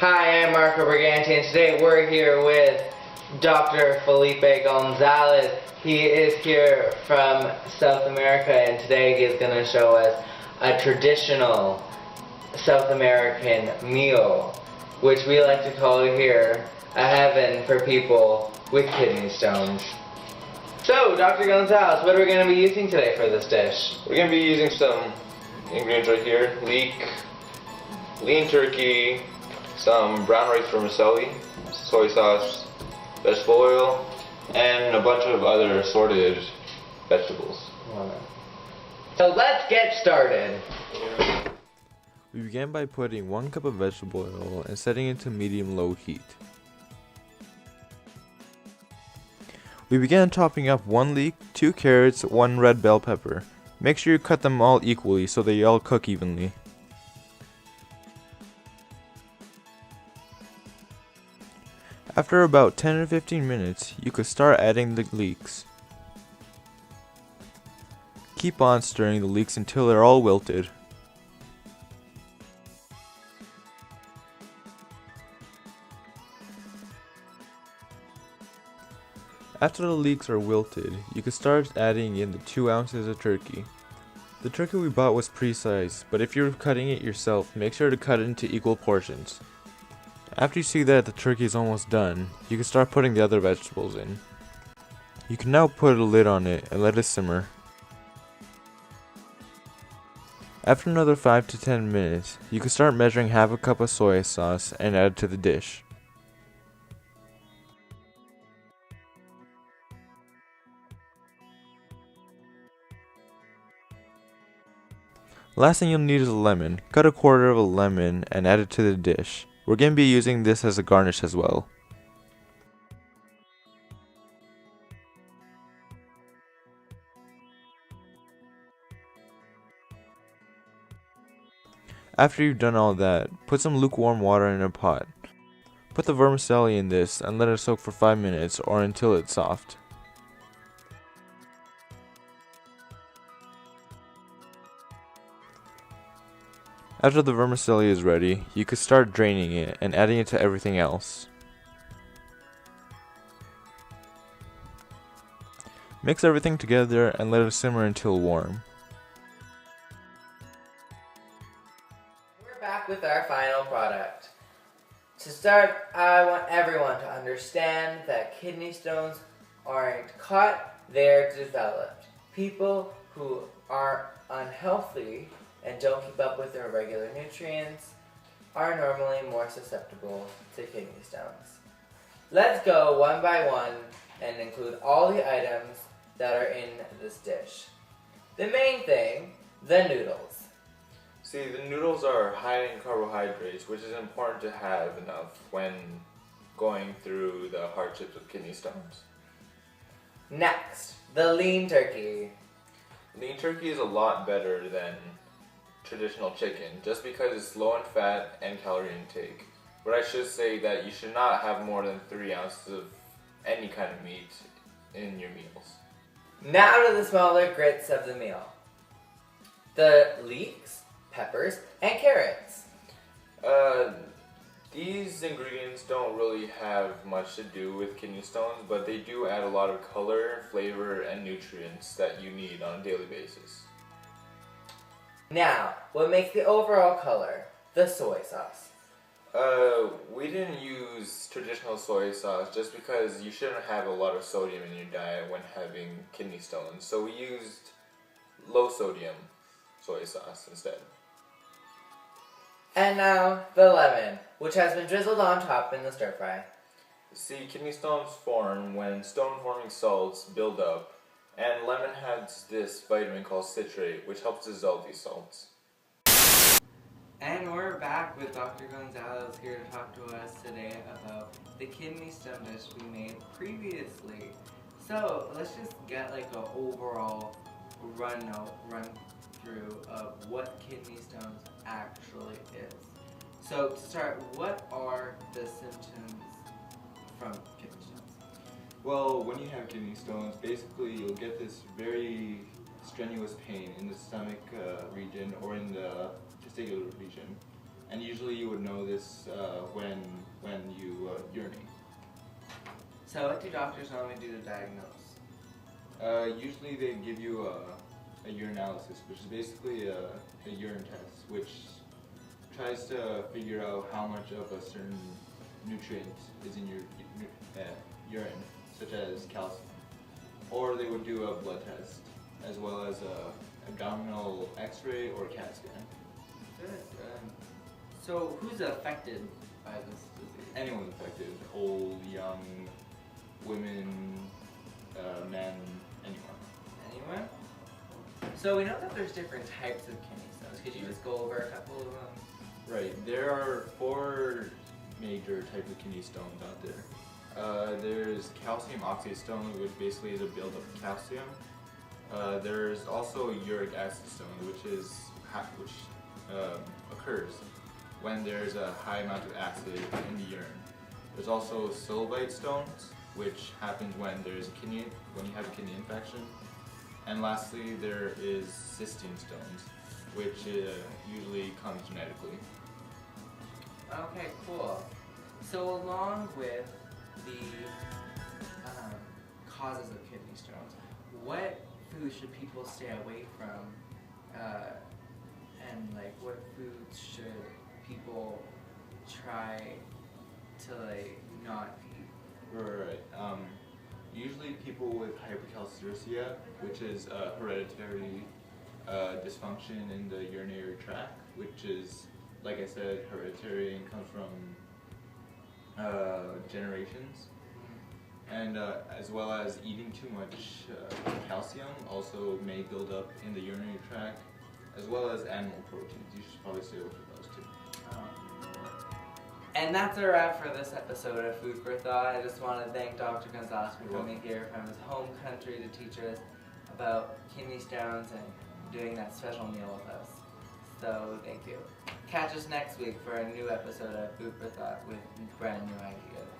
Hi, I'm Marco Briganti, and today we're here with Dr. Felipe Gonzalez. He is here from South America, and today he's going to show us a traditional South American meal, which we like to call here a heaven for people with kidney stones. So, Dr. Gonzalez, what are we going to be using today for this dish? We're going to be using some ingredients right here. Leek, lean turkey, some brown rice vermicelli, soy sauce, vegetable oil, and a bunch of other assorted vegetables. So let's get started. We began by putting 1 cup of vegetable oil and setting it to medium-low heat. We began chopping up 1 leek, 2 carrots, 1 red bell pepper. Make sure you cut them all equally so they all cook evenly. After about 10 or 15 minutes, you could start adding the leeks. Keep on stirring the leeks until they're all wilted. After the leeks are wilted, you can start adding in the 2 ounces of turkey. The turkey we bought was pre-sized, but if you're cutting it yourself, make sure to cut it into equal portions. After you see that the turkey is almost done, you can start putting the other vegetables in. You can now put a lid on it and let it simmer. After another 5 to 10 minutes, you can start measuring half a cup of soy sauce and add it to the dish. Last thing you'll need is a lemon. Cut a quarter of a lemon and add it to the dish. We're going to be using this as a garnish as well. After you've done all that, put some lukewarm water in a pot. Put the vermicelli in this and let it soak for 5 minutes or until it's soft. After the vermicelli is ready, you can start draining it and adding it to everything else. Mix everything together and let it simmer until warm. We're back with our final product. To start, I want everyone to understand that kidney stones aren't caught, they're developed. People who are unhealthy and don't keep up with their regular nutrients are normally more susceptible to kidney stones. Let's go one by one and include all the items that are in this dish. The main thing, the noodles. See, the noodles are high in carbohydrates, which is important to have enough when going through the hardships of kidney stones. Next, the lean turkey. Lean turkey is a lot better than traditional chicken, just because it's low in fat and calorie intake. But I should say that you should not have more than 3 ounces of any kind of meat in your meals. Now to the smaller grits of the meal. The leeks, peppers, and carrots. These ingredients don't really have much to do with kidney stones, but they do add a lot of color, flavor, and nutrients that you need on a daily basis. Now, what makes the overall color? The soy sauce. We didn't use traditional soy sauce just because you shouldn't have a lot of sodium in your diet when having kidney stones. So we used low sodium soy sauce instead. And now, the lemon, which has been drizzled on top in the stir fry. See, kidney stones form when stone-forming salts build up, and lemon has this vitamin called citrate, which helps dissolve these salts. And we're back with Dr. Gonzalez here to talk to us today about the kidney stone dish we made previously. So let's just get like an overall run through of what kidney stones actually is. So to start, what are the symptoms from kidney stones? Well, when you have kidney stones, basically you'll get this very strenuous pain in the stomach region or in the testicular region. and usually you would know this when you urinate. So what do doctors normally do to diagnose? Usually they give you a urinalysis, which is basically a urine test, which tries to figure out how much of a certain nutrient is in your urine, such as calcium. Or they would do a blood test, as well as a abdominal X-ray or CAT scan. Good. So who's affected by this disease? Anyone affected, old, young, women, men, anyone. Anyone? So we know that there's different types of kidney stones. Could you just go over a couple of them? Right, there are 4 major types of kidney stones out there. There's calcium oxide stone, which basically is a buildup of calcium. There's also uric acid stone, which occurs when there's a high amount of acid in the urine. There's also sylvite stones, which happens when you have a kidney infection. And lastly, there is cystine stones, which usually comes genetically. Okay, cool. So along with the causes of kidney stones, what foods should people stay away from, and like what foods should people try to like not eat? Right. Usually people with hypercalciuria, which is a hereditary dysfunction in the urinary tract, which is, like I said, hereditary and comes from generations. And as well as eating too much calcium also may build up in the urinary tract, as well as animal proteins. You should probably stay away from those too. And that's a wrap for this episode of Food for Thought. I just want to thank Dr. Gonzalez for coming here from his home country to teach us about kidney stones and doing that special meal with us. So thank you. Catch us next week for a new episode of Food for Thought with brand new ideas.